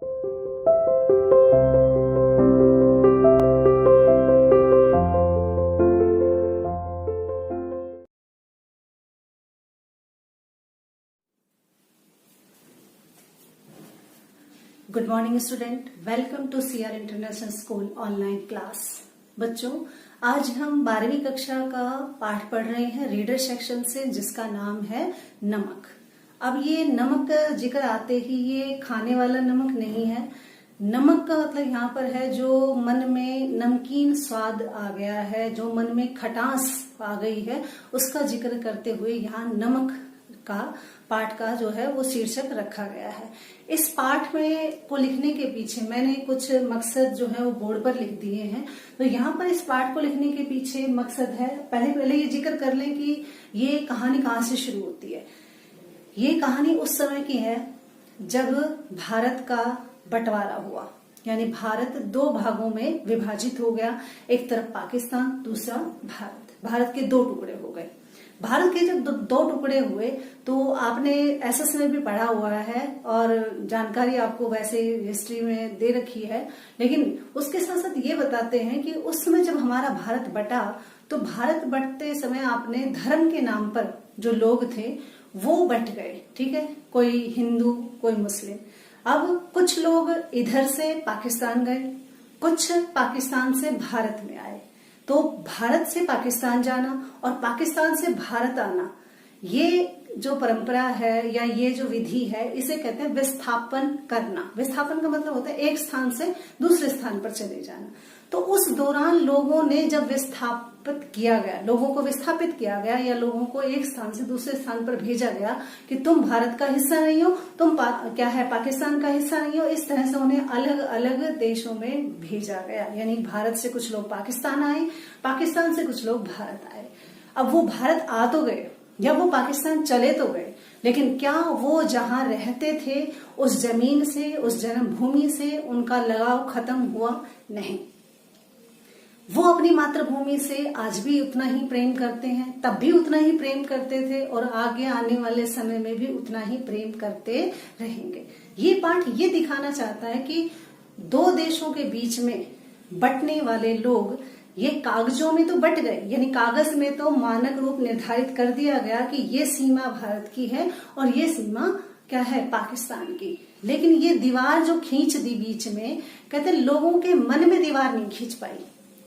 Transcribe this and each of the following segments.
Good morning student, welcome to CR international school online class. बच्चों, आज हम 12वीं कक्षा का पाठ पढ़ रहे हैं रीडर सेक्शन से, जिसका नाम है नमक। अब ये नमक का जिक्र आते ही ये खाने वाला नमक नहीं है। नमक का मतलब यहाँ पर है जो मन में नमकीन स्वाद आ गया है, जो मन में खटास आ गई है, उसका जिक्र करते हुए यहाँ नमक का पाठ का जो है वो शीर्षक रखा गया है। इस पाठ में को लिखने के पीछे मैंने कुछ मकसद जो है वो बोर्ड पर लिख दिए हैं। तो यहाँ पर इस पाठ को लिखने के पीछे मकसद है, पहले ये जिक्र कर लें कि ये कहानी कहाँ से शुरू होती है। ये कहानी उस समय की है जब भारत का बंटवारा हुआ, यानी भारत दो भागों में विभाजित हो गया। एक तरफ पाकिस्तान, दूसरा भारत। भारत के दो टुकड़े हो गए। भारत के जब दो टुकड़े हुए तो आपने एसएस में भी पढ़ा हुआ है और जानकारी आपको वैसे हिस्ट्री में दे रखी है, लेकिन उसके साथ साथ ये बताते हैं कि उस समय जब हमारा भारत बटा तो भारत बंटते समय आपने धर्म के नाम पर जो लोग थे वो बंट गए। ठीक है, कोई हिंदू, कोई मुस्लिम। अब कुछ लोग इधर से पाकिस्तान गए, कुछ पाकिस्तान से भारत में आए। तो भारत से पाकिस्तान जाना और पाकिस्तान से भारत आना, ये जो परंपरा है या ये जो विधि है, इसे कहते हैं विस्थापन करना। विस्थापन का मतलब होता है एक स्थान से दूसरे स्थान पर चले जाना। तो उस दौरान लोगों ने जब विस्थापित किया गया, लोगों को विस्थापित किया गया या लोगों को एक स्थान से दूसरे स्थान पर भेजा गया कि तुम भारत का हिस्सा नहीं हो, तुम क्या है पाकिस्तान का हिस्सा नहीं हो, इस तरह से उन्हें अलग अलग देशों में भेजा गया। यानी भारत से कुछ लोग पाकिस्तान आए, पाकिस्तान से कुछ लोग भारत आए। अब वो भारत आ तो गए या वो पाकिस्तान चले तो गए, लेकिन क्या वो जहां रहते थे उस जमीन से, उस जन्मभूमि से उनका लगाव खत्म हुआ? नहीं। वो अपनी मातृभूमि से आज भी उतना ही प्रेम करते हैं, तब भी उतना ही प्रेम करते थे और आगे आने वाले समय में भी उतना ही प्रेम करते रहेंगे। ये पाठ ये दिखाना चाहता है कि दो देशों के बीच में बंटने वाले लोग ये कागजों में तो बंट गए, यानी कागज में तो मानक रूप निर्धारित कर दिया गया कि ये सीमा भारत की है और ये सीमा क्या है पाकिस्तान की। लेकिन ये दीवार जो खींच दी बीच में, कहते लोगों के मन में दीवार नहीं खींच पाई।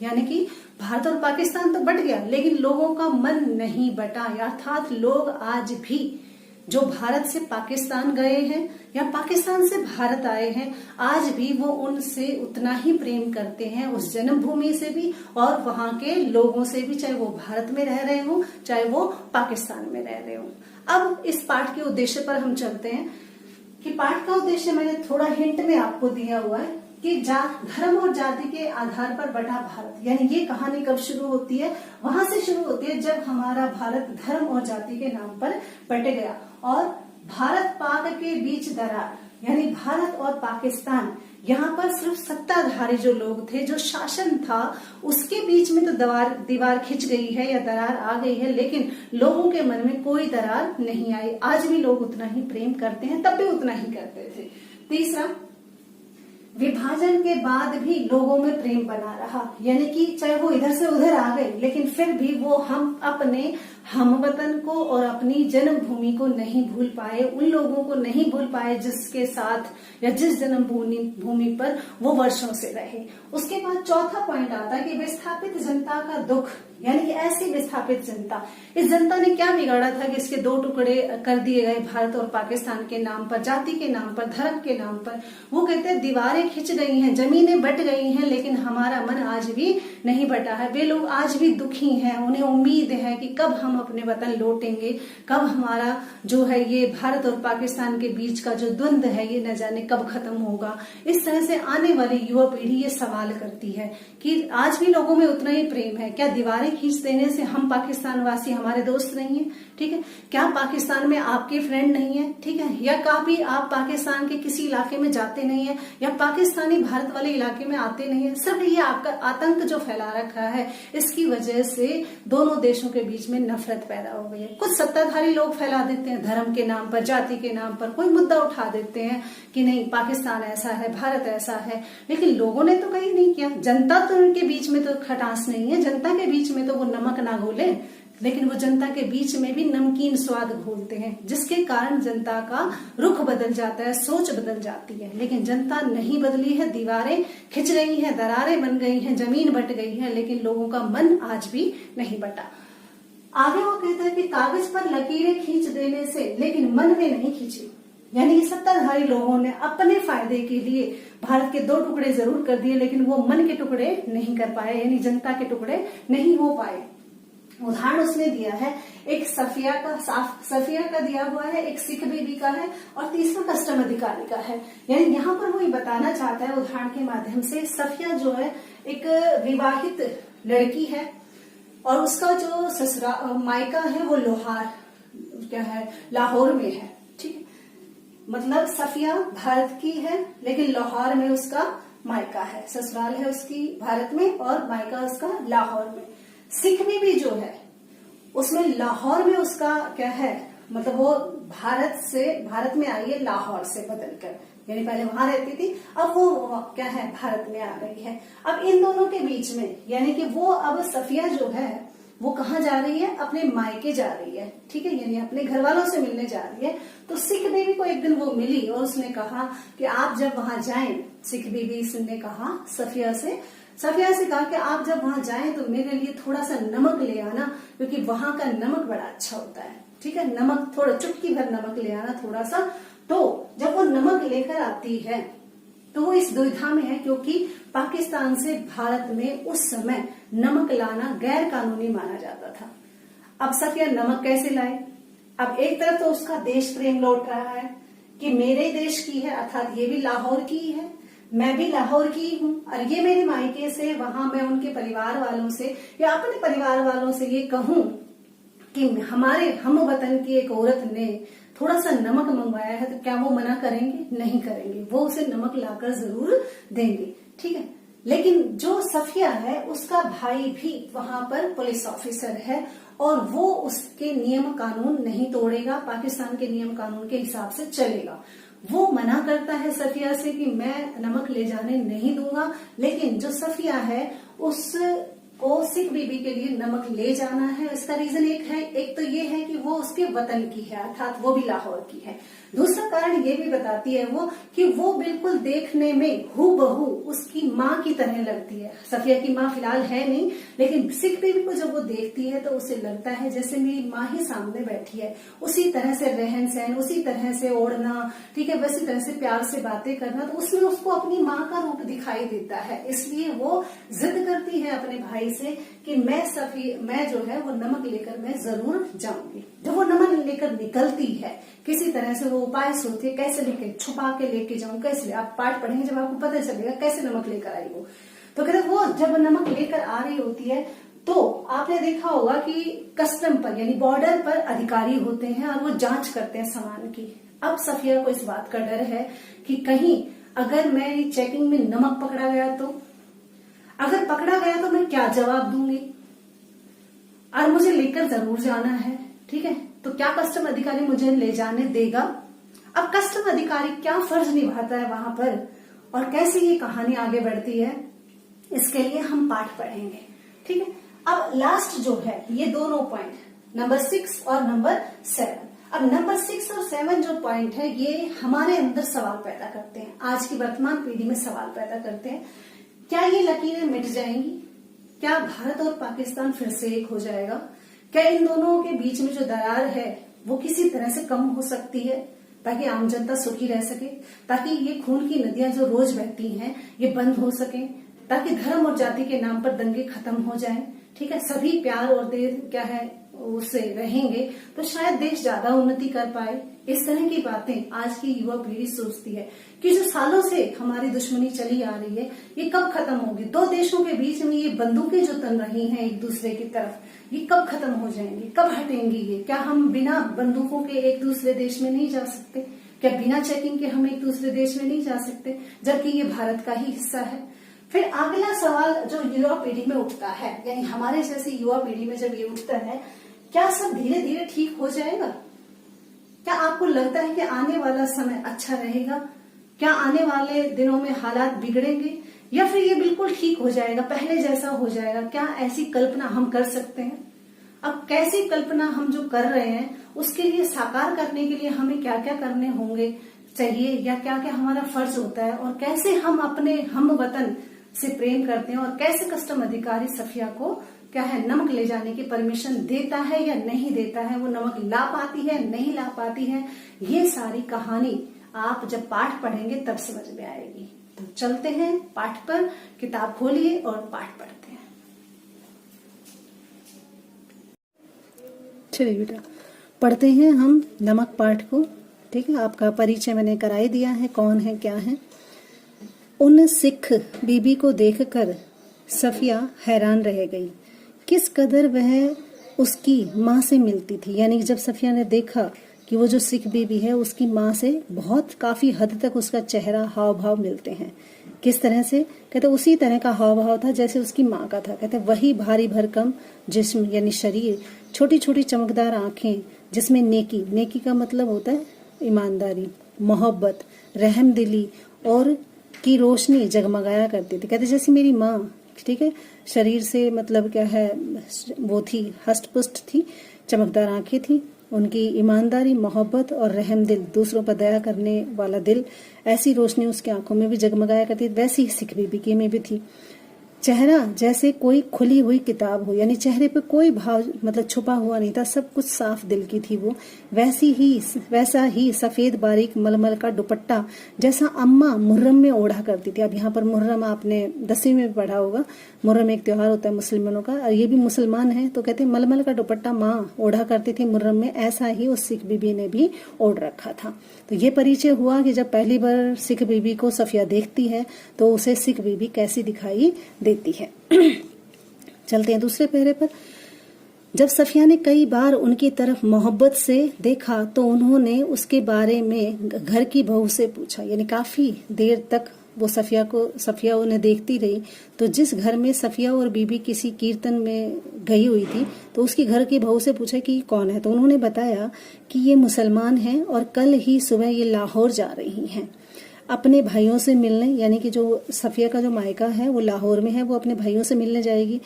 यानी कि भारत और पाकिस्तान तो बंट गया, लेकिन लोगों का मन नहीं बटा। अर्थात लोग आज भी जो भारत से पाकिस्तान गए हैं या पाकिस्तान से भारत आए हैं, आज भी वो उनसे उतना ही प्रेम करते हैं, उस जन्मभूमि से भी और वहां के लोगों से भी, चाहे वो भारत में रह रहे हो चाहे वो पाकिस्तान में रह रहे हो। अब इस पाठ के उद्देश्य पर हम चलते हैं कि पाठ का उद्देश्य मैंने थोड़ा हिंट में आपको दिया हुआ है कि धर्म और जाति के आधार पर बटा भारत। यानी ये कहानी कब शुरू होती है? वहां से शुरू होती है जब हमारा भारत धर्म और जाति के नाम पर बट गया और भारत पाक के बीच दरार, यानी भारत और पाकिस्तान, यहाँ पर सिर्फ सत्ताधारी जो लोग थे, जो शासन था, उसके बीच में तो दीवार खिंच गई है या दरार आ गई है, लेकिन लोगों के मन में कोई दरार नहीं आई। आज भी लोग उतना ही प्रेम करते हैं, तब भी उतना ही करते थे। तीसरा, विभाजन के बाद भी लोगों में प्रेम बना रहा, यानी कि चाहे वो इधर से उधर आ गए, लेकिन फिर भी वो हम अपने हमवतन को और अपनी जन्मभूमि को नहीं भूल पाए, उन लोगों को नहीं भूल पाए जिसके साथ या जिस जन्मभूमि पर वो वर्षों से रहे। उसके बाद चौथा पॉइंट आता है कि विस्थापित जनता का दुख, यानी कि ऐसी विस्थापित जनता, इस जनता ने क्या बिगाड़ा था कि इसके दो टुकड़े कर दिए गए भारत और पाकिस्तान के नाम पर, जाति के नाम पर, धर्म के नाम पर। वो कहते हैं दीवारें खिंच गई हैं, जमीनें बट गई हैं, लेकिन हमारा मन आज भी नहीं बटा है। वे लोग आज भी दुखी हैं, उन्हें उम्मीद है कि कब हम अपने वतन लौटेंगे, कब हमारा जो है ये भारत और पाकिस्तान के बीच का जो द्वंद्व है ये न जाने कब खत्म होगा। इस तरह से आने वाली युवा पीढ़ी ये सवाल करती है कि आज भी लोगों में उतना ही प्रेम है, क्या दीवारें खींच देने से हम पाकिस्तान वासी हमारे दोस्त नहीं है? ठीक है, क्या पाकिस्तान में आपके फ्रेंड नहीं है? ठीक है, या कभी आप पाकिस्तान के किसी इलाके में जाते नहीं है या पाकिस्तानी भारत वाले इलाके में आते नहीं है? सिर्फ ये आपका आतंक जो फैला रखा है, इसकी वजह से दोनों देशों के बीच में नफरत नफरत पैदा हो गई है। कुछ सत्ताधारी लोग फैला देते हैं धर्म के नाम पर, जाति के नाम पर कोई मुद्दा उठा देते हैं कि नहीं पाकिस्तान ऐसा है, भारत ऐसा है, लेकिन लोगों ने तो कहीं नहीं किया। जनता तो उनके बीच में तो खटास नहीं है, जनता के बीच में तो वो नमक ना घोले, लेकिन वो जनता के बीच में भी नमकीन स्वाद घोलते हैं, जिसके कारण जनता का रुख बदल जाता है, सोच बदल जाती है। लेकिन जनता नहीं बदली है, दीवारें खिंच रही हैं, दरारें बन गई हैं, जमीन बट गई है, लेकिन लोगों का मन आज भी नहीं बटा। आगे वो कहता है कि कागज पर लकीरें खींच देने से लेकिन मन में नहीं खींची, यानी कि सत्ताधारी लोगों ने अपने फायदे के लिए भारत के 2 टुकड़े जरूर कर दिए, लेकिन वो मन के टुकड़े नहीं कर पाए, यानी जनता के टुकड़े नहीं हो पाए। उदाहरण उसने दिया है, एक सफिया का दिया हुआ है, एक सिख बीबी का है, और तीसरा कस्टम अधिकारी का है। यानी यहाँ पर वो ये बताना चाहता है उदाहरण के माध्यम से, सफिया जो है एक विवाहित लड़की है और उसका जो ससुराल मायका है वो लाहौर में है। ठीक है, मतलब सफिया भारत की है लेकिन लाहौर में उसका मायका है, ससुराल है उसकी भारत में और मायका उसका लाहौर में। सिख बीबी जो है उसमें लाहौर में उसका क्या है, मतलब वो भारत में आई है लाहौर से बदलकर, यानी पहले वहां रहती थी, अब वो क्या है भारत में आ गई है। अब इन दोनों के बीच में यानी कि वो अब सफिया जो है वो कहाँ जा रही है, अपने मायके जा रही है। ठीक है, यानी अपने घर वालों से मिलने जा रही है। तो सिख बीबी को एक दिन वो मिली और उसने कहा कि आप जब वहां जाएं, सिख बीबी ने कहा सफिया से कहा कि आप जब वहां जाएं तो मेरे लिए थोड़ा सा नमक ले आना, क्योंकि वहां का नमक बड़ा अच्छा होता है। ठीक है, नमक थोड़ा चुटकी भर नमक ले आना थोड़ा सा। तो जब वो नमक लेकर आती है तो वो इस दुविधा में है, क्योंकि पाकिस्तान से भारत में उस समय नमक लाना गैर कानूनी माना जाता था। अब सफिया नमक कैसे लाए? अब एक तरफ तो उसका देश प्रेम लौट रहा है कि मेरे देश की है, अर्थात ये भी लाहौर की है, मैं भी लाहौर की हूँ, और ये मेरे मायके से, वहां मैं उनके परिवार वालों से या अपने परिवार वालों से ये कहूं कि हमारे हम वतन की एक औरत ने थोड़ा सा नमक मंगवाया है, तो क्या वो मना करेंगे? नहीं करेंगे, वो उसे नमक लाकर जरूर देंगे। ठीक है, लेकिन जो सफिया है उसका भाई भी वहां पर पुलिस ऑफिसर है और वो उसके नियम कानून नहीं तोड़ेगा, पाकिस्तान के नियम कानून के हिसाब से चलेगा। वो मना करता है सफिया से कि मैं नमक ले जाने नहीं दूंगा, लेकिन जो सफिया है उसको सिख बीबी के लिए नमक ले जाना है। इसका रीजन एक तो ये है कि वो उसके वतन की है, अर्थात वो भी लाहौर की है। दूसरा कारण ये भी बताती है वो कि वो बिल्कुल देखने में हूबहू उसकी माँ की तरह लगती है। सफिया की माँ फिलहाल है नहीं, लेकिन सिख बीबी को जब वो देखती है तो उसे लगता है जैसे मेरी माँ ही सामने बैठी है। उसी तरह से रहन सहन, उसी तरह से ओढ़ना, ठीक है, वैसी तरह से प्यार से बातें करना, तो उसमें उसको अपनी माँ का रूप दिखाई देता है। इसलिए वो जिद करती है अपने भाई से कि मैं जो है वो नमक लेकर मैं जरूर जाऊंगी। जब वो नमक लेकर निकलती है, किसी तरह से वो उपाय सोचती है कैसे लेके छुपा के लेके जाऊं, कैसे, आप पाठ पढ़ेंगे जब आपको पता चलेगा कैसे नमक लेकर आई वो। तो कहते वो जब नमक लेकर आ रही होती है तो आपने देखा होगा कि कस्टम पर यानी बॉर्डर पर अधिकारी होते हैं और वो जांच करते हैं सामान की। अब सफिया को इस बात का डर है कि कहीं अगर मैं चेकिंग में नमक पकड़ा गया तो, अगर पकड़ा गया तो मैं क्या जवाब दूंगी, और मुझे लेकर जरूर जाना है। ठीक है, तो क्या कस्टम अधिकारी मुझे ले जाने देगा? अब कस्टम अधिकारी क्या फर्ज निभाता है वहां पर और कैसे ये कहानी आगे बढ़ती है, इसके लिए हम पाठ पढ़ेंगे। ठीक है, अब लास्ट जो है ये दोनों पॉइंट नंबर 6 और नंबर 7। अब नंबर 6 और 7 जो पॉइंट है ये हमारे अंदर सवाल पैदा करते हैं, आज की वर्तमान पीढ़ी में सवाल पैदा करते हैं। क्या ये लकीरें मिट जाएंगी? क्या भारत और पाकिस्तान फिर से एक हो जाएगा? क्या इन दोनों के बीच में जो दरार है वो किसी तरह से कम हो सकती है ताकि आम जनता सुखी रह सके, ताकि ये खून की नदियां जो रोज बहती हैं ये बंद हो सके, ताकि धर्म और जाति के नाम पर दंगे खत्म हो जाएं? ठीक है, सभी प्यार और देश क्या है उससे रहेंगे तो शायद देश ज्यादा उन्नति कर पाए। इस तरह की बातें आज की युवा पीढ़ी सोचती है कि जो सालों से हमारी दुश्मनी चली आ रही है ये कब खत्म होगी। दो देशों के बीच में ये बंदूकें जो तन रही हैं एक दूसरे की तरफ, ये कब खत्म हो जाएंगी, कब हटेंगी ये? क्या हम बिना बंदूकों के एक दूसरे देश में नहीं जा सकते? क्या बिना चेकिंग के हम एक दूसरे देश में नहीं जा सकते, जबकि ये भारत का ही हिस्सा है? फिर अगला सवाल जो युवा पीढ़ी में उठता है, यानी हमारे जैसी युवा पीढ़ी में जब ये उठता है, क्या सब धीरे धीरे ठीक हो जाएगा? क्या आपको लगता है कि आने वाला समय अच्छा रहेगा? क्या आने वाले दिनों में हालात बिगड़ेंगे या फिर ये बिल्कुल ठीक हो जाएगा, पहले जैसा हो जाएगा? क्या ऐसी कल्पना हम कर सकते हैं? अब कैसी कल्पना हम जो कर रहे हैं उसके लिए साकार करने के लिए हमें क्या क्या करने होंगे चाहिए, या क्या क्या हमारा फर्ज होता है, और कैसे हम अपने हम वतन से प्रेम करते हैं, और कैसे कस्टम अधिकारी सफिया को क्या है नमक ले जाने की परमिशन देता है या नहीं देता है, वो नमक ला पाती है नहीं ला पाती है, ये सारी कहानी आप जब पाठ पढ़ेंगे तब समझ में आएगी। तो चलते हैं पाठ पर, किताब खोलिए और पाठ पढ़ते हैं। चलिए बेटा पढ़ते हैं हम नमक पाठ को। ठीक है, आपका परिचय मैंने कराई दिया है, कौन है क्या है। उन सिख बीबी को देखकर सफिया हैरान रह गई। किस कदर वह उसकी माँ से मिलती थी। यानी जब सफिया ने देखा कि वो जो सिख बीबी है उसकी माँ से बहुत काफी हद तक उसका चेहरा हाव भाव मिलते हैं। किस तरह से? कहते उसी तरह का हाव भाव था जैसे उसकी माँ का था। कहते वही भारी भरकम जिस्म यानी शरीर, छोटी छोटी चमकदार आंखें जिसमें नेकी का मतलब होता है ईमानदारी, मोहब्बत, रहमदिली और की रोशनी जगमगाया करती थी। कहते जैसे मेरी माँ, ठीक है, शरीर से मतलब क्या है वो थी, हष्ट पुष्ट थी, चमकदार आंखें थी, उनकी ईमानदारी, मोहब्बत और रहमदिल, दूसरों पर दया करने वाला दिल, ऐसी रोशनी उसकी आंखों में भी जगमगाया करती थी। वैसी ही सिख बीबी की में भी थी। चेहरा जैसे कोई खुली हुई किताब हो, यानी चेहरे पे कोई भाव मतलब छुपा हुआ नहीं था, सब कुछ साफ दिल की थी वो। वैसा ही सफेद बारीक मलमल का दुपट्टा जैसा अम्मा मुहर्रम में ओढ़ा करती थी। अब यहाँ पर मुहर्रम आपने 10वीं में पढ़ा होगा, मुहर्रम एक त्योहार होता है मुसलमानों का, और ये भी मुसलमान है, तो कहते हैं मलमल का दुपट्टा माँ ओढ़ा करती थी मुहर्रम में, ऐसा ही उस सिख बीबी ने भी ओढ़ रखा था। तो ये परिचय हुआ कि जब पहली बार सिख बीबी को सफिया देखती है तो उसे सिख बीबी कैसी दिखाई देती है। चलते हैं दूसरे पहरे पर। जब सफिया ने कई बार उनकी तरफ मोहब्बत से देखा तो उन्होंने उसके बारे में घर की बहू से पूछा। यानी काफी देर तक वो सफिया उन्हें देखती रही। तो जिस घर में सफिया और बीबी किसी कीर्तन में गई हुई थी तो उसकी घर की बहू से पूछा कि कौन है। तो उन्होंने बताया कि ये मुसलमान हैं और कल ही सुबह ये लाहौर जा रही हैं अपने भाइयों से मिलने। यानी कि जो सफिया का जो मायका है वो लाहौर में है, वो अपने भाइयों से मिलने जाएगी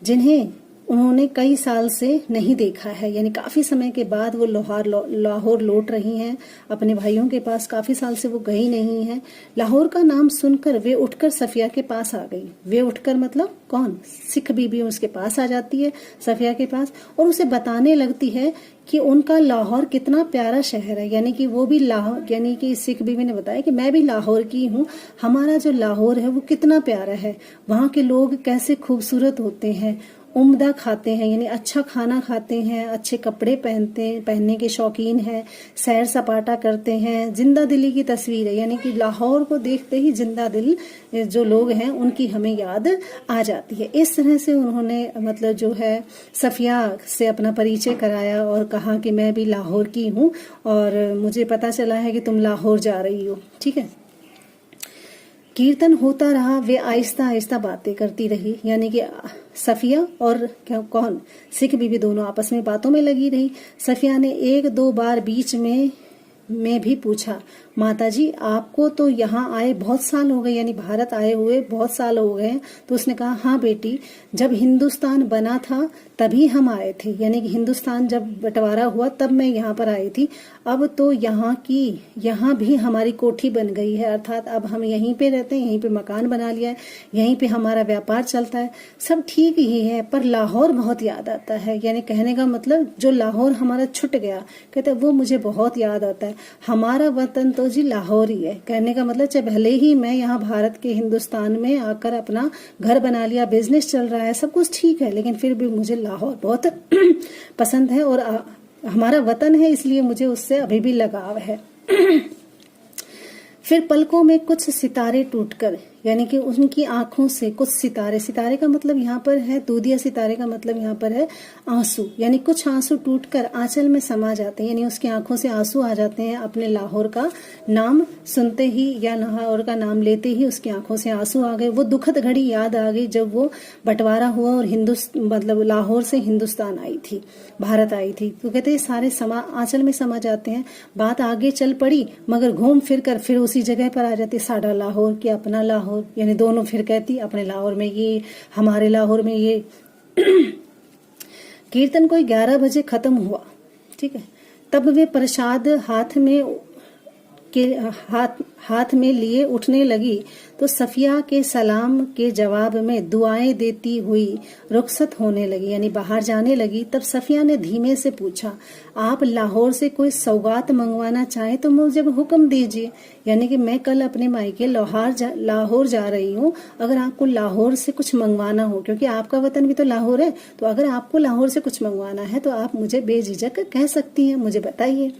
जिन्हें उन्होंने कई साल से नहीं देखा है। यानी काफी समय के बाद वो लाहौर लौट रही हैं अपने भाइयों के पास। काफी साल से वो गई नहीं है। लाहौर का नाम सुनकर वे उठकर सफिया के पास आ गई। वे उठकर मतलब कौन? सिख बीबी उसके पास आ जाती है, सफिया के पास, और उसे बताने लगती है कि उनका लाहौर कितना प्यारा शहर है। यानी कि वो भी लाहौर, यानी कि सिख बीबी ने बताया कि मैं भी लाहौर की हूँ, हमारा जो लाहौर है वो कितना प्यारा है, वहाँ के लोग कैसे खूबसूरत होते हैं, उम्दा खाते हैं, यानी अच्छा खाना खाते हैं, अच्छे कपड़े पहनने के शौकीन हैं, सैर सपाटा करते हैं। जिंदा दिली की तस्वीर है, यानी कि लाहौर को देखते ही जिंदा दिल जो लोग हैं उनकी हमें याद आ जाती है। इस तरह से उन्होंने मतलब जो है सफिया से अपना परिचय कराया और कहा कि मैं भी लाहौर की हूँ और मुझे पता चला है कि तुम लाहौर जा रही हो। ठीक है। कीर्तन होता रहा, वे आहिस्ता आहिस्ता बातें करती रही। यानी कि सफिया और कौन? सिख बीबी दोनों आपस में बातों में लगी रही। सफिया ने एक दो बार बीच में भी पूछा, माताजी आपको तो यहाँ आए बहुत साल हो गए, यानी भारत आए हुए बहुत साल हो गए। तो उसने कहा हाँ बेटी, जब हिंदुस्तान बना था तभी हम आए थे। यानी कि हिंदुस्तान जब बंटवारा हुआ तब मैं यहाँ पर आई थी। अब तो यहाँ भी हमारी कोठी बन गई है, अर्थात अब हम यहीं पे रहते हैं, यहीं पे मकान बना लिया है, यहीं पे हमारा व्यापार चलता है, सब ठीक ही है, पर लाहौर बहुत याद आता है। यानी कहने का मतलब जो लाहौर हमारा छूट गया, कहते वो मुझे बहुत याद आता है। हमारा वतन तो जी लाहौर ही है। कहने का मतलब चाहे भले ही मैं यहाँ भारत के हिंदुस्तान में आकर अपना घर बना लिया, बिजनेस चल रहा है, सब कुछ ठीक है, लेकिन फिर भी मुझे लाहौर बहुत पसंद है और हमारा वतन है, इसलिए मुझे उससे अभी भी लगाव है। फिर पलकों में कुछ सितारे टूटकर, यानी कि उनकी आंखों से कुछ सितारे, सितारे का मतलब यहाँ पर है दूधिया, सितारे का मतलब यहाँ पर है आंसू, यानी कुछ आंसू टूटकर आंचल में समा जाते हैं, यानी उसकी आंखों से आंसू आ जाते हैं। अपने लाहौर का नाम सुनते ही या लाहौर का नाम लेते ही उसकी आंखों से आंसू आ गए। वो दुखद घड़ी याद आ गई जब वो बंटवारा हुआ और मतलब लाहौर से हिंदुस्तान आई थी, भारत आई थी। तो कहते हैं सारे आंचल में समा जाते हैं। बात आगे चल पड़ी मगर घूम फिर कर फिर उसी जगह पर आ जाती, साडा लाहौर कि अपना लाहौर, यानी दोनों फिर कहती अपने लाहौर में ये, हमारे लाहौर में ये। कीर्तन कोई 11 बजे खत्म हुआ, ठीक है। तब वे प्रसाद हाथ में लिए उठने लगी तो सफिया के सलाम के जवाब में दुआएं देती हुई रुखसत होने लगी, यानी बाहर जाने लगी। तब सफिया ने धीमे से पूछा, आप लाहौर से कोई सौगात मंगवाना चाहे तो मुझे हुक्म दीजिए, यानी कि मैं कल अपने मायके लाहौर जा रही हूँ। अगर आपको लाहौर से कुछ मंगवाना हो, क्योंकि आपका वतन भी तो लाहौर है, तो अगर आपको लाहौर से कुछ मंगवाना है तो आप मुझे बेझिझक कह सकती हैं, मुझे बताइए।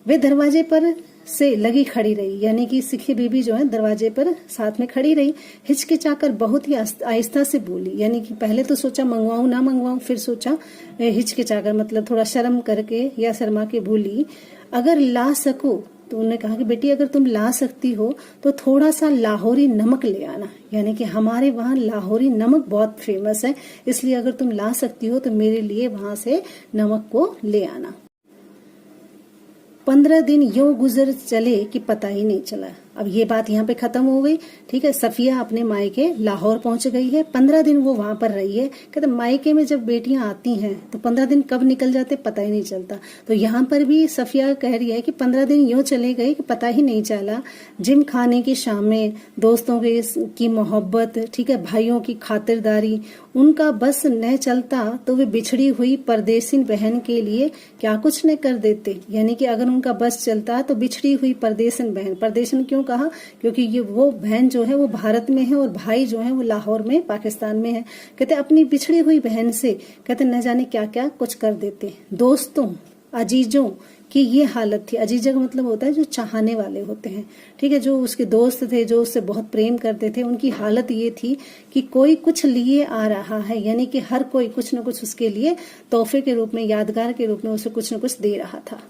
वे दरवाजे पर से लगी खड़ी रही, यानी कि सिखी बीबी जो है दरवाजे पर साथ में खड़ी रही। हिचकिचाकर बहुत ही आहिस्ता से बोली, यानी कि पहले तो सोचा मंगवाऊं ना मंगवाऊं, फिर सोचा हिचकिचाकर मतलब थोड़ा शर्म करके या शर्मा के बोली, अगर ला सको तो उन्होंने कहा कि बेटी अगर तुम ला सकती हो तो थोड़ा सा लाहौरी नमक ले आना, यानी कि हमारे वहाँ लाहौरी नमक बहुत फेमस है, इसलिए अगर तुम ला सकती हो तो मेरे लिए वहां से नमक को ले आना। 15 दिन यूं गुजर चले कि पता ही नहीं चला। अब ये बात यहाँ पे खत्म हो गई, ठीक है। सफिया अपने मायके लाहौर पहुंच गई है, 15 दिन वो वहां पर रही है। कहते मायके में जब बेटियां आती हैं तो 15 दिन कब निकल जाते पता ही नहीं चलता। तो यहाँ पर भी सफिया कह रही है कि 15 दिन यूं चले गए कि पता ही नहीं चला। जिम खाने की शामें, दोस्तों की मोहब्बत, ठीक है, भाइयों की खातिरदारी, उनका बस न चलता तो वे बिछड़ी हुई परदेसिन बहन के लिए क्या कुछ न कर देते, यानी कि अगर उनका बस चलता तो बिछड़ी हुई परदेसिन बहन, परदेसिन क्यों कहा, क्योंकि ये वो बहन जो है वो भारत में है और भाई जो है वो लाहौर में पाकिस्तान में है। कहते अपनी बिछड़ी हुई बहन से कहते न जाने क्या क्या कुछ कर देते। दोस्तों अजीजों की ये हालत थी। अजीजा का मतलब होता है जो चाहने वाले होते हैं, ठीक है, जो उसके दोस्त थे, जो उससे बहुत प्रेम करते थे, उनकी हालत ये थी कि कोई कुछ लिए आ रहा है, यानी कि हर कोई कुछ न कुछ उसके लिए तोहफे के रूप में, यादगार के रूप में उसे कुछ न कुछ दे रहा था।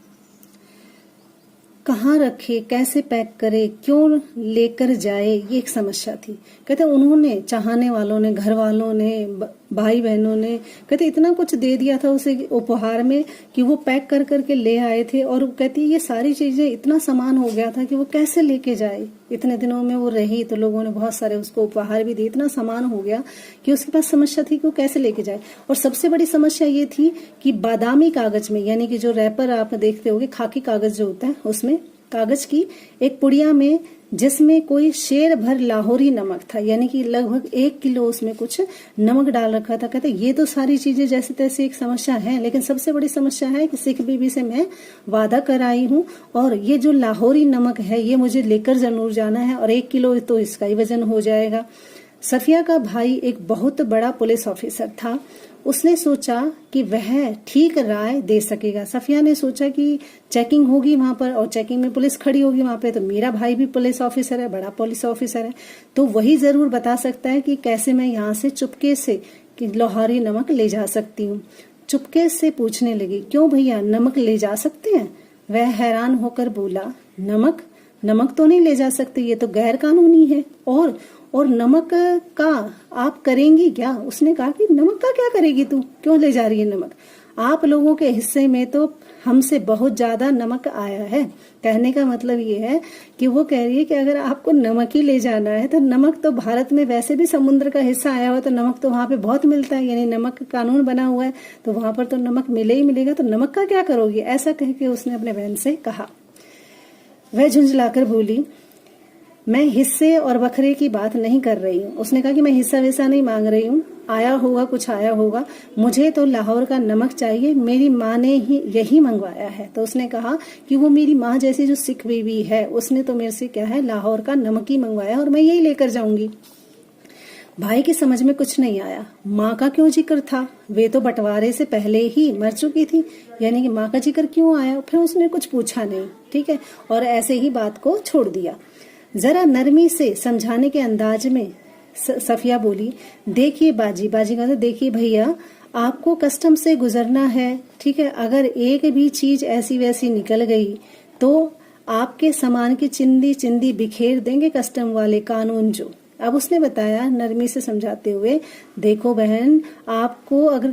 कहाँ रखे, कैसे पैक करे, क्यों लेकर जाए, ये एक समस्या थी। कहते उन्होंने, चाहने वालों ने, घर वालों ने, भाई बहनों ने, कहते इतना कुछ दे दिया था उसे उपहार में कि वो पैक कर करके ले आए थे। और कहती ये सारी चीजें, इतना सामान हो गया था कि वो कैसे लेके जाए। इतने दिनों में वो रही तो लोगों ने बहुत सारे उसको उपहार भी दिए, इतना सामान हो गया कि उसके पास समस्या थी कि वो कैसे लेके जाए। और सबसे बड़ी समस्या ये थी कि बादामी कागज में, यानी कि जो रैपर आप देखते होगे, खाकी कागज जो होता है, उसमें कागज की एक पुड़िया में जिसमें कोई शेर भर लाहौरी नमक था, यानी कि लगभग 1 किलो उसमें कुछ नमक डाल रखा था। कहते ये तो सारी चीजें जैसे तैसे एक समस्या है, लेकिन सबसे बड़ी समस्या है कि सिख बीबी से मैं वादा कर आई हूँ और ये जो लाहौरी नमक है ये मुझे लेकर जरूर जाना है, और 1 किलो तो इसका ही वजन हो जाएगा। सफिया का भाई एक बहुत बड़ा पुलिस ऑफिसर था। उसने सोचा कि वह ठीक राय दे सकेगा। सफिया ने सोचा कि चेकिंग होगी वहां पर और चेकिंग में पुलिस खड़ी होगी वहां पे, तो मेरा भाई भी पुलिस ऑफिसर है, बड़ा पुलिस ऑफिसर है, तो वही जरूर बता सकता है कि कैसे मैं यहाँ से चुपके से कि लाहौरी नमक ले जा सकती हूँ। चुपके से पूछने लगी, क्यों भैया नमक ले जा सकते हैं? वह हैरान होकर बोला, नमक तो नहीं ले जा सकते, ये तो गैर कानूनी है। और नमक का आप करेंगी क्या? उसने कहा कि नमक का क्या करेगी तू, क्यों ले जा रही है नमक? आप लोगों के हिस्से में तो हमसे बहुत ज्यादा नमक आया है। कहने का मतलब ये है कि वो कह रही है कि अगर आपको नमक ही ले जाना है तो नमक तो भारत में वैसे भी समुद्र का हिस्सा आया हुआ, तो नमक तो वहां पे बहुत मिलता है, यानी नमक कानून बना हुआ है, तो वहां पर तो नमक मिले ही मिलेगा, तो नमक का क्या करोगी? ऐसा कह के उसने अपने बहन से कहा। वह झुंझलाकर बोली, मैं हिस्से और बखरे की बात नहीं कर रही हूँ। उसने कहा कि मैं हिस्सा वैसा नहीं मांग रही हूँ, आया होगा कुछ आया होगा, मुझे तो लाहौर का नमक चाहिए, मेरी माँ ने ही यही मंगवाया है। तो उसने कहा कि वो मेरी माँ जैसी जो सिख बीवी है, उसने तो मेरे से क्या है लाहौर का नमक ही मंगवाया और मैं यही लेकर जाऊंगी। भाई की समझ में कुछ नहीं आया। माँ का क्यों जिक्र था? वे तो बंटवारे से पहले ही मर चुकी थी, यानी कि माँ का जिक्र क्यों आया? फिर उसने कुछ पूछा नहीं, ठीक है, और ऐसे ही बात को छोड़ दिया। जरा नरमी से समझाने के अंदाज में सफिया बोली, देखिए बाजी कहते देखिए भैया, आपको कस्टम से गुजरना है, ठीक है। अगर एक भी चीज ऐसी वैसी निकल गई तो आपके सामान की चिंदी चिंदी बिखेर देंगे कस्टम वाले कानून जो। अब उसने बताया नरमी से समझाते हुए, देखो बहन, आपको अगर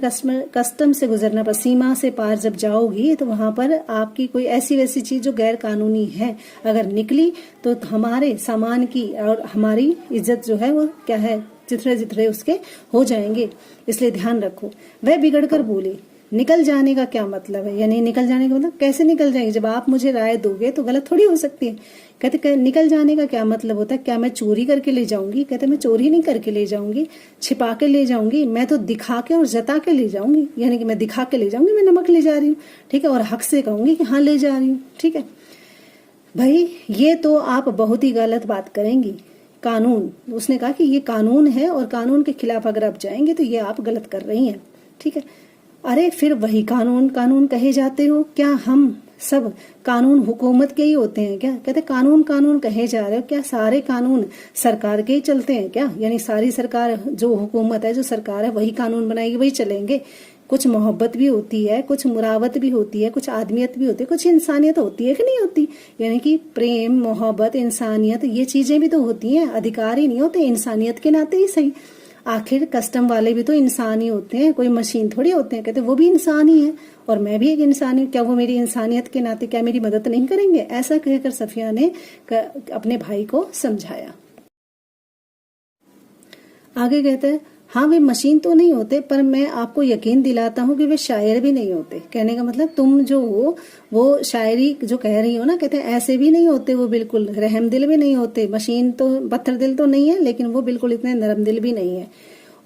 कस्टम से गुजरना पर, सीमा से पार जब जाओगी तो वहां पर आपकी कोई ऐसी वैसी चीज जो गैर कानूनी है अगर निकली तो हमारे सामान की और हमारी इज्जत जो है वो क्या है, जितने जितने उसके हो जाएंगे, इसलिए ध्यान रखो। वह बिगड़कर बोली, निकल जाने का क्या मतलब है, यानी निकल जाने का मतलब कैसे निकल जाएंगे, जब आप मुझे राय दोगे तो गलत थोड़ी हो सकती है। कहते निकल जाने का क्या मतलब होता है, क्या मैं चोरी करके ले जाऊंगी? कहते मैं चोरी नहीं करके ले जाऊंगी, छिपा के ले जाऊंगी, मैं तो दिखा के और जता के ले जाऊंगी, यानी कि मैं दिखा के ले जाऊंगी मैं नमक ले जा रही हूँ, ठीक है, और हक से कहूंगी कि हाँ ले जा रही हूँ, ठीक है। भाई ये तो आप बहुत ही गलत बात करेंगी। कानून, उसने कहा कि ये कानून है और कानून के खिलाफ अगर आप जाएंगे तो ये आप गलत कर रही हैं, ठीक है। अरे फिर वही कानून कानून कहे जाते हो, क्या हम सब कानून हुकूमत के ही होते हैं क्या? कहते कानून कानून कहे जा रहे हो, क्या सारे कानून सरकार के ही चलते हैं क्या? यानी सारी सरकार जो हुकूमत है, जो सरकार है, वही कानून बनाएगी, वही चलेंगे? कुछ मोहब्बत भी होती है, कुछ मुरावत भी होती है, कुछ आदमियत भी होती है, कुछ इंसानियत होती है कि नहीं होती? यानी कि प्रेम, मोहब्बत, इंसानियत, ये चीजें भी तो होती हैं, अधिकार ही नहीं होते, इंसानियत के नाते ही सही। आखिर कस्टम वाले भी तो इंसान ही होते हैं, कोई मशीन थोड़ी होते हैं। कहते वो भी इंसान ही है और मैं भी एक इंसान हूँ, क्या वो मेरी इंसानियत के नाते क्या मेरी मदद नहीं करेंगे? ऐसा कहकर सफिया ने अपने भाई को समझाया। आगे कहते हैं, हाँ वे मशीन तो नहीं होते, पर मैं आपको यकीन दिलाता हूँ कि वे शायर भी नहीं होते। कहने का मतलब तुम जो हो वो शायरी जो कह रही हो ना, कहते हैं ऐसे भी नहीं होते वो, बिल्कुल रहम दिल भी नहीं होते। मशीन तो पत्थर दिल तो नहीं है, लेकिन वो बिल्कुल इतने नरम दिल भी नहीं है।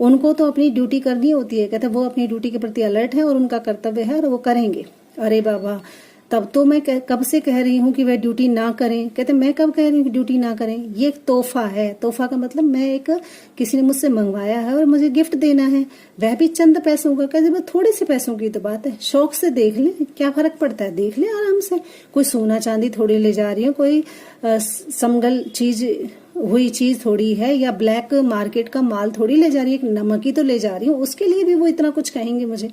उनको तो अपनी ड्यूटी करनी होती है, कहते वो अपनी ड्यूटी के प्रति अलर्ट है और उनका कर्तव्य है और वो करेंगे। अरे बाबा, तब तो मैं कब से कह रही हूँ कि वह ड्यूटी ना करें। कहते मैं कब कह रही हूँ कि ड्यूटी ना करें? ये एक तोहफा है। तोहफा का मतलब मैं किसी ने मुझसे मंगवाया है और मुझे गिफ्ट देना है, वह भी चंद पैसों का। कहते थोड़े से पैसों की तो बात है, शौक से देख ले, क्या फर्क पड़ता है, देख ले आराम से। कोई सोना चांदी थोड़ी ले जा रही हूँ, कोई समगल चीज हुई चीज थोड़ी है, या ब्लैक मार्केट का माल थोड़ी ले जा रही है, एक नमक ही तो ले जा रही हूँ। उसके लिए भी वो इतना कुछ कहेंगे मुझे?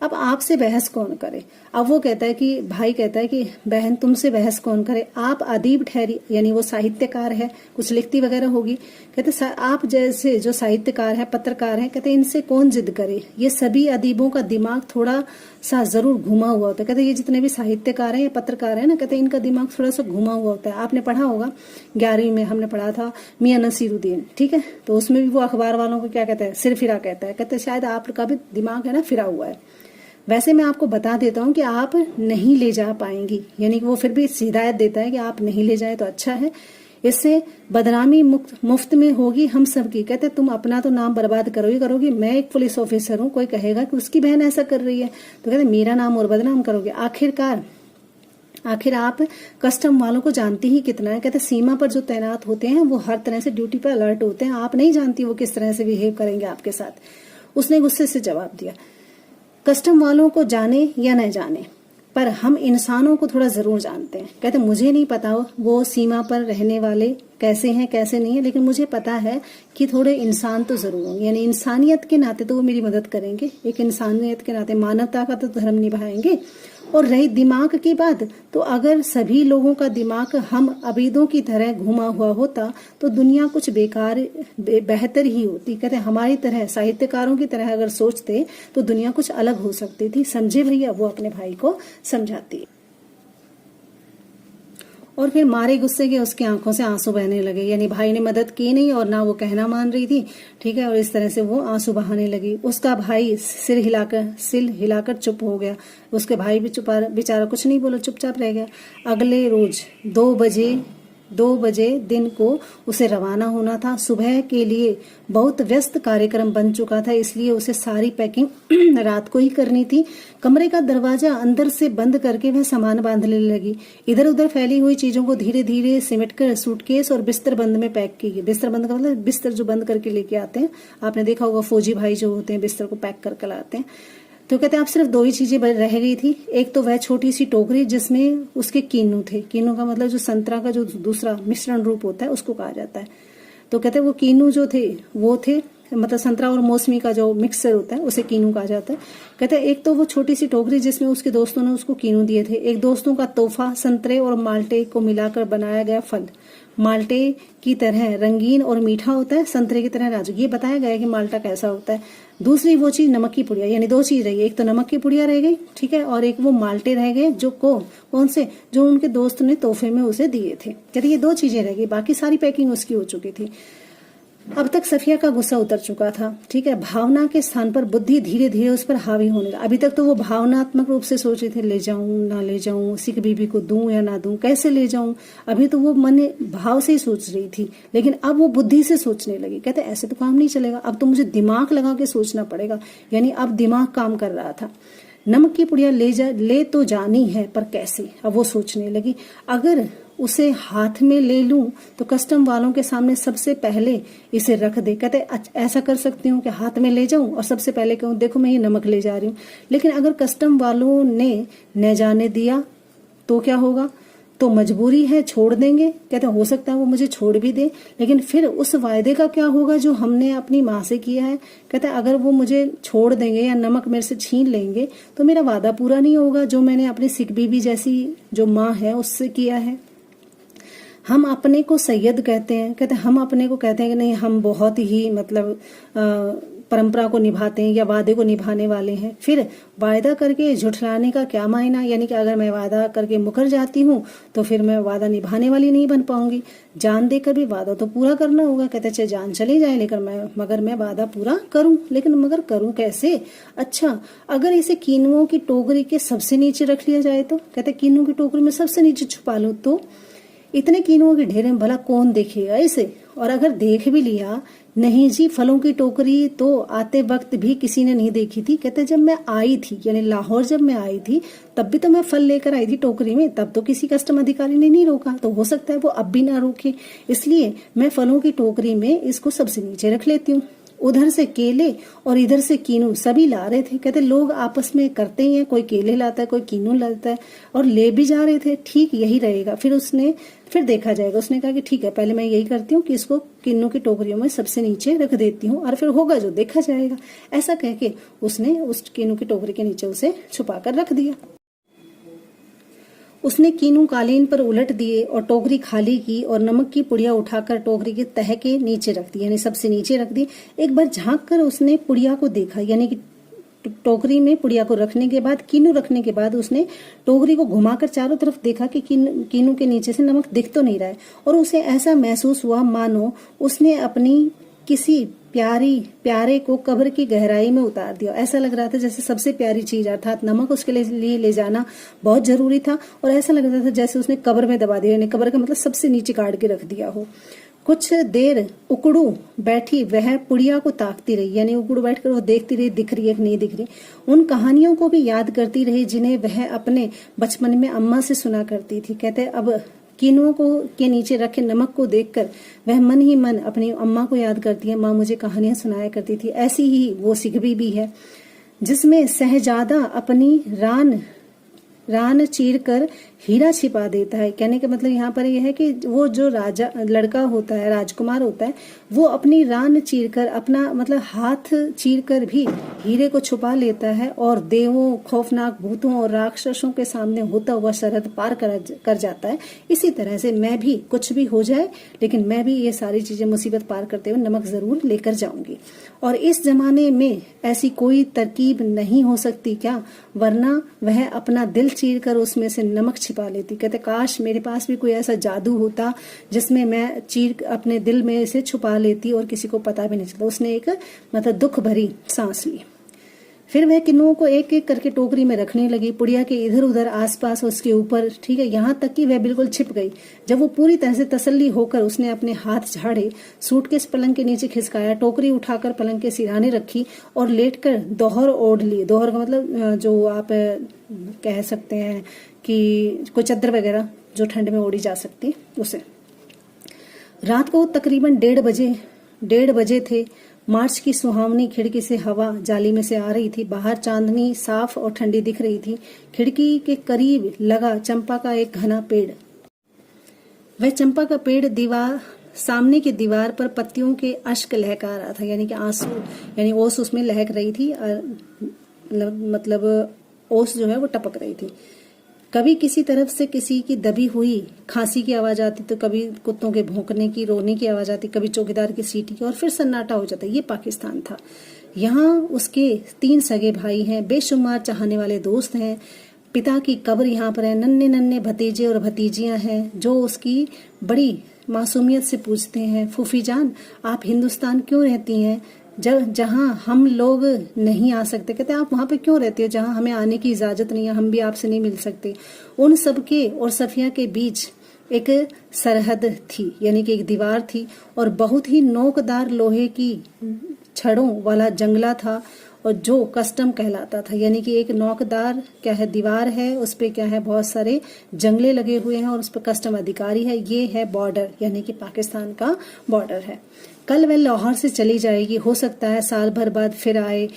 अब आपसे बहस कौन करे? अब वो कहता है कि भाई कहता है कि बहन तुमसे बहस कौन करे, आप अदीब ठहरी, यानी वो साहित्यकार है, कुछ लिखती वगैरह होगी। कहते आप जैसे जो साहित्यकार है, पत्रकार है, कहते इनसे कौन जिद करे? ये सभी अदीबों का दिमाग थोड़ा सा जरूर घुमा हुआ होता है। कहते ये जितने भी साहित्यकार हैं या पत्रकार है ना, कहते इनका दिमाग थोड़ा सा घुमा हुआ होता है। आपने पढ़ा होगा 11वीं में हमने पढ़ा था मियां नसीरुद्दीन, ठीक है, तो उसमें भी वो अखबार वालों को क्या कहता है, सिर फिरा कहता है। कहते शायद आपका भी दिमाग है ना फिरा हुआ है। वैसे मैं आपको बता देता हूँ कि आप नहीं ले जा पाएंगी, यानी कि वो फिर भी हिदायत देता है कि आप नहीं ले जाए तो अच्छा है, इससे बदनामी मुफ्त में होगी हम सबकी। कहते तुम अपना तो नाम बर्बाद करोगी। मैं एक पुलिस ऑफिसर हूँ, कोई कहेगा कि उसकी बहन ऐसा कर रही है तो कहते मेरा नाम और बदनाम करोगे। आखिर आप कस्टम वालों को जानती ही कितना है। कहते सीमा पर जो तैनात होते हैं वो हर तरह से ड्यूटी पर अलर्ट होते हैं, आप नहीं जानती वो किस तरह से बिहेव करेंगे आपके साथ। उसने गुस्से से जवाब दिया, कस्टम वालों को जाने या न जाने, पर हम इंसानों को थोड़ा जरूर जानते हैं। कहते मुझे नहीं पता वो सीमा पर रहने वाले कैसे हैं कैसे नहीं है, लेकिन मुझे पता है कि थोड़े इंसान तो जरूर होंगे, यानी इंसानियत के नाते तो वो मेरी मदद करेंगे, एक इंसानियत के नाते मानवता का तो धर्म निभाएंगे। और रही दिमाग की बात, तो अगर सभी लोगों का दिमाग हम अबीदों की तरह घुमा हुआ होता तो दुनिया कुछ बेहतर ही होती। कहते हमारी तरह साहित्यकारों की तरह अगर सोचते तो दुनिया कुछ अलग हो सकती थी। समझे भैया? वो अपने भाई को समझाती है। और फिर मारे गुस्से के उसकी आंखों से आंसू बहने लगे, यानी भाई ने मदद की नहीं और ना वो कहना मान रही थी, ठीक है, और इस तरह से वो आंसू बहाने लगी। उसका भाई सिर हिलाकर चुप हो गया। उसके भाई भी बेचारा कुछ नहीं बोला, चुपचाप रह गया। अगले रोज 2 बजे दिन को उसे रवाना होना था। सुबह के लिए बहुत व्यस्त कार्यक्रम बन चुका था, इसलिए उसे सारी पैकिंग रात को ही करनी थी। कमरे का दरवाजा अंदर से बंद करके वह सामान बांधने लगी। इधर उधर फैली हुई चीजों को धीरे धीरे सिमटकर सूटकेस और बिस्तर बंद में पैक की गई। बिस्तर बंद का मतलब बिस्तर जो बंद करके लेके आते हैं, आपने देखा होगा फौजी भाई जो होते हैं बिस्तर को पैक करके लाते हैं। तो कहते आप सिर्फ 2 ही चीजें रह गई थी। एक तो वह छोटी सी टोकरी जिसमें उसके कीनू थे। कीनू का मतलब जो संतरा का जो दूसरा मिश्रण रूप होता है उसको कहा जाता है। तो कहते वो कीनू जो थे वो थे, मतलब संतरा और मौसमी का जो मिक्सचर होता है उसे कीनू कहा जाता है। कहते हैं एक तो वो छोटी सी टोकरी जिसमें उसके दोस्तों ने उसको कीनू दिए थे, एक दोस्तों का तोहफा संतरे और माल्टे को मिलाकर बनाया गया फल। माल्टे की तरह रंगीन और मीठा होता है, संतरे की तरह नाजुक। ये बताया गया है कि माल्टा कैसा होता है। दूसरी वो चीज नमक की पुड़िया, यानी 2 चीज रही, एक तो नमक की पुड़िया रह गई, ठीक है, और एक वो माल्टे रह गए जो कौन से, जो उनके दोस्त ने तोहफे में उसे दिए थे। कहते ये 2 चीजें रह गई, बाकी सारी पैकिंग उसकी हो चुकी थी। अब तक सफिया का गुस्सा उतर चुका था, ठीक है। भावना के स्थान पर बुद्धि धीरे धीरे उस पर हावी होने लगा। अभी तक तो वो भावनात्मक रूप से सोच रही थी, ले जाऊं ना ले जाऊं, सिख बीबी को दूं या ना दूं, कैसे ले जाऊं। अभी तो वो मन भाव से ही सोच रही थी, लेकिन अब वो बुद्धि से सोचने लगी। कहते ऐसे तो काम नहीं चलेगा, अब तो मुझे दिमाग लगा के सोचना पड़ेगा। यानी अब दिमाग काम कर रहा था। नमक की पुड़िया ले तो जानी है, पर कैसे। अब वो सोचने लगी, अगर उसे हाथ में ले लूं तो कस्टम वालों के सामने सबसे पहले इसे रख दे। कहते ऐसा कर सकती हूँ कि हाथ में ले जाऊं और सबसे पहले कहूं देखो मैं ये नमक ले जा रही हूँ। लेकिन अगर कस्टम वालों ने न जाने दिया तो क्या होगा, तो मजबूरी है, छोड़ देंगे। कहते हो सकता है वो मुझे छोड़ भी दे, लेकिन फिर उस वायदे का क्या होगा जो हमने अपनी माँ से किया है। कहते अगर वो मुझे छोड़ देंगे या नमक मेरे से छीन लेंगे तो मेरा वादा पूरा नहीं होगा जो मैंने अपनी सिख बीबी जैसी जो माँ है उससे किया है। हम अपने को सैयद कहते हैं, कहते हम अपने को कहते हैं कि नहीं हम बहुत ही मतलब परंपरा को निभाते हैं या वादे को निभाने वाले हैं। फिर वायदा करके झुठलाने का क्या मायना, यानी कि अगर मैं वादा करके मुकर जाती हूँ तो फिर मैं वादा निभाने वाली नहीं बन पाऊंगी। जान देकर भी वादा तो पूरा करना होगा। कहते चाहे जान चली जाए लेकिन मगर मैं वादा पूरा करूं, लेकिन मगर करूं कैसे। अच्छा अगर इसे कीनुओं की टोकरी के सबसे नीचे रख लिया जाए तो, कहते कीनुओं की टोकरी में सबसे नीचे छुपा लो तो इतने कीनुओं के ढेर में भला कौन देखेगा इसे। और अगर देख भी लिया, नहीं जी फलों की टोकरी तो आते वक्त भी किसी ने नहीं देखी थी। कहते जब मैं आई थी यानी लाहौर जब मैं आई थी तब भी तो मैं फल लेकर आई थी टोकरी में, तब तो किसी कस्टम अधिकारी ने नहीं रोका। तो हो सकता है वो अब भी ना रोके, इसलिए मैं फलों की टोकरी में इसको सबसे नीचे रख लेती हूँ। उधर से केले और इधर से कीनू सभी ला रहे थे। कहते लोग आपस में करते ही हैं, कोई केले लाता है कोई कीनू लाता है और ले भी जा रहे थे। ठीक यही रहेगा, फिर देखा जाएगा। उसने कहा कि ठीक है पहले मैं यही करती हूँ कि इसको किन्नू की टोकरियों में सबसे नीचे रख देती हूँ और फिर होगा जो देखा जाएगा। ऐसा कह के उसने उस किन्नू की टोकरी के नीचे उसे छुपा कर रख दिया। उसने कीनू कालीन पर उलट दिए और टोकरी खाली की और नमक की पुड़िया उठाकर टोकरी के तह के नीचे रख दी, यानी सबसे नीचे रख दी। एक बार झांक कर उसने पुड़िया को देखा, यानी कि टोकरी में पुड़िया को रखने के बाद, कीनू रखने के बाद उसने टोकरी को घुमाकर चारों तरफ देखा कि कीनू के नीचे से नमक दिख तो नहीं रहा है। और उसे ऐसा महसूस हुआ मानो उसने अपनी किसी प्यारे को कब्र की गहराई में उतार दिया। ऐसा लग रहा था जैसे सबसे प्यारी चीज अर्थात नमक उसके लिए ले जाना बहुत जरूरी था, और ऐसा लग रहा था जैसे उसने कब्र में दबा दिया, यानी कब्र का मतलब सबसे नीचे गाड़ के रख दिया हो। कुछ देर उकड़ू बैठी वह पुड़िया को ताकती रही, यानी उकड़ू बैठकर वो देखती रही दिख रही है कि नहीं दिख रही। उन कहानियों को भी याद करती रही जिन्हें वह अपने बचपन में अम्मा से सुना करती थी। कहते अब कीनुओं को के नीचे रखे नमक को देखकर वह मन ही मन अपनी अम्मा को याद करती है। माँ मुझे कहानियां सुनाया करती थी। ऐसी ही वो सिख बीबी है जिसमें शहजादा अपनी रान चीर कर हीरा छिपा देता है। कहने का मतलब यहाँ पर यह है कि वो जो राजा लड़का होता है, राजकुमार होता है, वो अपनी रान चीर कर अपना मतलब हाथ चीर कर भी हीरे को छुपा लेता है और देवों, खौफनाक भूतों और राक्षसों के सामने होता हुआ सरहद पार कर जाता है। इसी तरह से मैं भी कुछ भी हो जाए लेकिन मैं भी ये सारी चीजें मुसीबत पार करते हुए नमक जरूर लेकर जाऊंगी। और इस जमाने में ऐसी कोई तरकीब नहीं हो सकती क्या, वरना वह अपना दिल चीर कर उसमें से नमक छिपा लेती। कहते काश मेरे पास भी कोई ऐसा जादू होता जिसमें मैं चीर अपने दिल में इसे छुपा लेती और किसी को पता भी नहीं चलता। उसने एक मतलब दुख भरी सांस ली। फिर वह किन्नुओं को एक एक करके टोकरी में रखने लगी, पुड़िया के इधर उधर आसपास उसके ऊपर, ठीक है, यहाँ तक कि वह बिल्कुल छिप गई। जब वो पूरी तरह से तसल्ली होकर उसने अपने हाथ झाड़े, सूटकेस पलंग के नीचे खिसकाया, टोकरी उठाकर पलंग के सिरहाने रखी और लेटकर दोहर ओढ़ ली। दोहर का मतलब जो आप कह सकते हैं कि कोई चादर वगैरह जो ठंड में ओढ़ी जा सकती, उसे। रात को तकरीबन 1:30 बजे थे। मार्च की सुहावनी खिड़की से हवा जाली में से आ रही थी। बाहर चांदनी साफ और ठंडी दिख रही थी। खिड़की के करीब लगा चंपा का एक घना पेड़। वह चंपा का पेड़ दीवार सामने की दीवार पर पत्तियों के अश्क लहका रहा था, यानी कि आंसू, यानी ओस उसमें लहक रही थी, मतलब ओस जो है वो टपक रही थी। कभी किसी तरफ से किसी की दबी हुई खांसी की आवाज आती, तो कभी कुत्तों के भौंकने की, रोने की आवाज आती, कभी चौकीदार की सीटी की, और फिर सन्नाटा हो जाता। ये पाकिस्तान था। यहाँ उसके 3 सगे भाई हैं, बेशुमार चाहने वाले दोस्त हैं। पिता की कब्र यहाँ पर है। नन्हे नन्हे भतीजे और भतीजियां हैं जो उसकी बड़ी मासूमियत से पूछते हैं, फूफी जान आप हिंदुस्तान क्यों रहती हैं, जहाँ हम लोग नहीं आ सकते? कहते हैं आप वहां पे क्यों रहते हो जहाँ हमें आने की इजाजत नहीं है, हम भी आपसे नहीं मिल सकते। उन सबके और सफिया के बीच एक सरहद थी, यानी कि एक दीवार थी, और बहुत ही नोकदार लोहे की छड़ों वाला जंगला था, और जो कस्टम कहलाता था, यानी कि एक नोकदार क्या है दीवार है, उस पे क्या है बहुत सारे जंगले लगे हुए हैं, और उस पर कस्टम अधिकारी है। ये है बॉर्डर, यानी कि पाकिस्तान का बॉर्डर है। कल वह लाहौर से चली जाएगी, हो सकता है साल भर बाद फिर आए,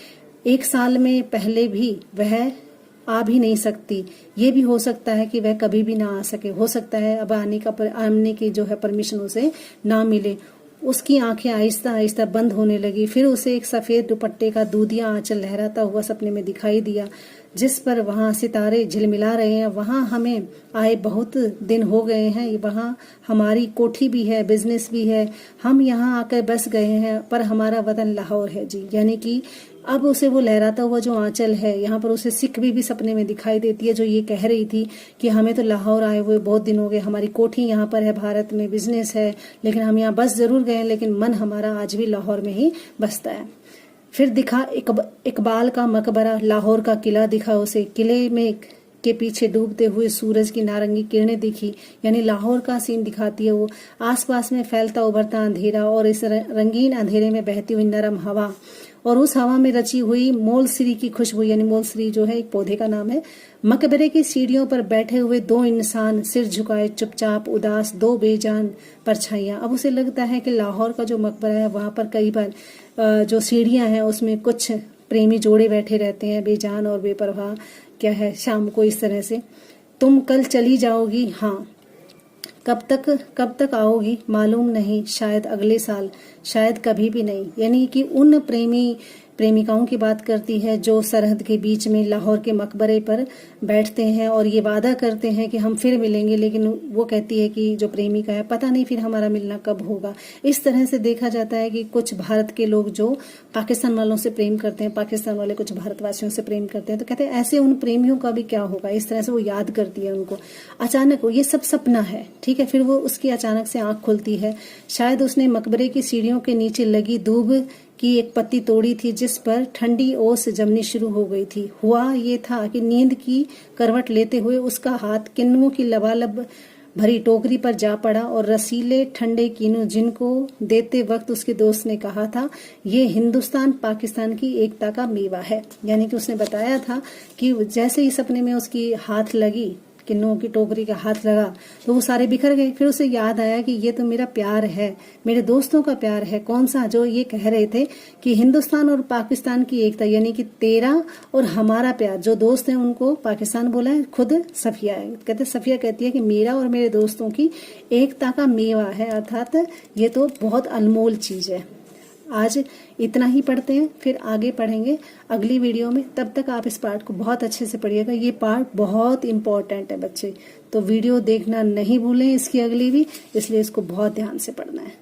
1 साल में पहले भी वह आ भी नहीं सकती। ये भी हो सकता है कि वह कभी भी ना आ सके, हो सकता है अब आने की जो है परमिशन उसे ना मिले। उसकी आंखें आहिस्ता आहिस्ता बंद होने लगी। फिर उसे एक सफेद दुपट्टे का दूधिया आंचल लहराता हुआ सपने में दिखाई दिया, जिस पर वहां सितारे झिलमिला रहे हैं। वहां हमें आए बहुत दिन हो गए हैं, वहां हमारी कोठी भी है, बिजनेस भी है, हम यहाँ आकर बस गए हैं, पर हमारा वतन लाहौर है जी। यानी कि अब उसे वो लहराता हुआ जो आंचल है, यहाँ पर उसे सिख भी सपने में दिखाई देती है, जो ये कह रही थी कि हमें तो लाहौर आए हुए बहुत दिन हो गए, हमारी कोठी यहाँ पर है, भारत में बिजनेस है, लेकिन हम यहाँ बस जरूर गए, लेकिन मन हमारा आज भी लाहौर में ही बसता है। फिर दिखा इकबाल का मकबरा, लाहौर का किला दिखा उसे। किले में के पीछे डूबते हुए सूरज की नारंगी किरणें दिखी, यानी लाहौर का सीन दिखाती है वो। आसपास में फैलता उभरता अंधेरा, और इस रंगीन अंधेरे में बहती हुई नरम हवा, और उस हवा में रची हुई मोलसरी की खुशबू, यानी मोलसरी जो है एक पौधे का नाम है। मकबरे की सीढ़ियों पर बैठे हुए 2 इंसान, सिर झुकाए चुपचाप उदास, 2 बेजान परछाइयां। अब उसे लगता है कि लाहौर का जो मकबरा है वहां पर कई बार जो सीढ़ियां हैं उसमें कुछ प्रेमी जोड़े बैठे रहते हैं, बेजान और बेपरवाह, क्या है शाम को इस तरह से। तुम कल चली जाओगी, हाँ, कब तक आओगी मालूम नहीं, शायद अगले साल, शायद कभी भी नहीं। यानी कि उन प्रेमिकाओं की बात करती है जो सरहद के बीच में लाहौर के मकबरे पर बैठते हैं और ये वादा करते हैं कि हम फिर मिलेंगे, लेकिन वो कहती है कि जो प्रेमिका है पता नहीं फिर हमारा मिलना कब होगा। इस तरह से देखा जाता है कि कुछ भारत के लोग जो पाकिस्तान वालों से प्रेम करते हैं, पाकिस्तान वाले कुछ भारतवासियों से प्रेम करते हैं, तो कहते हैं ऐसे उन प्रेमियों का भी क्या होगा। इस तरह से वो याद करती है उनको। अचानक ये सब सपना है, ठीक है। फिर वो उसकी अचानक से आंख खुलती है। शायद उसने मकबरे की सीढ़ियों के नीचे लगी दूब की एक पत्ती तोड़ी थी, जिस पर ठंडी ओस जमनी शुरू हो गई थी। हुआ ये था कि नींद की करवट लेते हुए उसका हाथ किन्नुओं की लबालब भरी टोकरी पर जा पड़ा, और रसीले ठंडे कीनू जिनको देते वक्त उसके दोस्त ने कहा था, ये हिंदुस्तान पाकिस्तान की एकता का मेवा है। यानी कि उसने बताया था कि जैसे ही सपने में उसकी हाथ लगी, किन्नुओं की टोकरी का हाथ लगा, तो वो सारे बिखर गए। फिर उसे याद आया कि ये तो मेरा प्यार है, मेरे दोस्तों का प्यार है। कौन सा? जो ये कह रहे थे कि हिंदुस्तान और पाकिस्तान की एकता, यानी कि तेरा और हमारा प्यार। जो दोस्त हैं उनको पाकिस्तान बोला है, खुद सफिया है, कहते सफिया कहती है कि मेरा और मेरे दोस्तों की एकता का मेवा है, अर्थात ये तो बहुत अनमोल चीज है। आज इतना ही पढ़ते हैं, फिर आगे पढ़ेंगे अगली वीडियो में। तब तक आप इस पार्ट को बहुत अच्छे से पढ़िएगा। ये पार्ट बहुत इंपॉर्टेंट है बच्चे, तो वीडियो देखना नहीं भूलें इसकी अगली भी, इसलिए इसको बहुत ध्यान से पढ़ना है।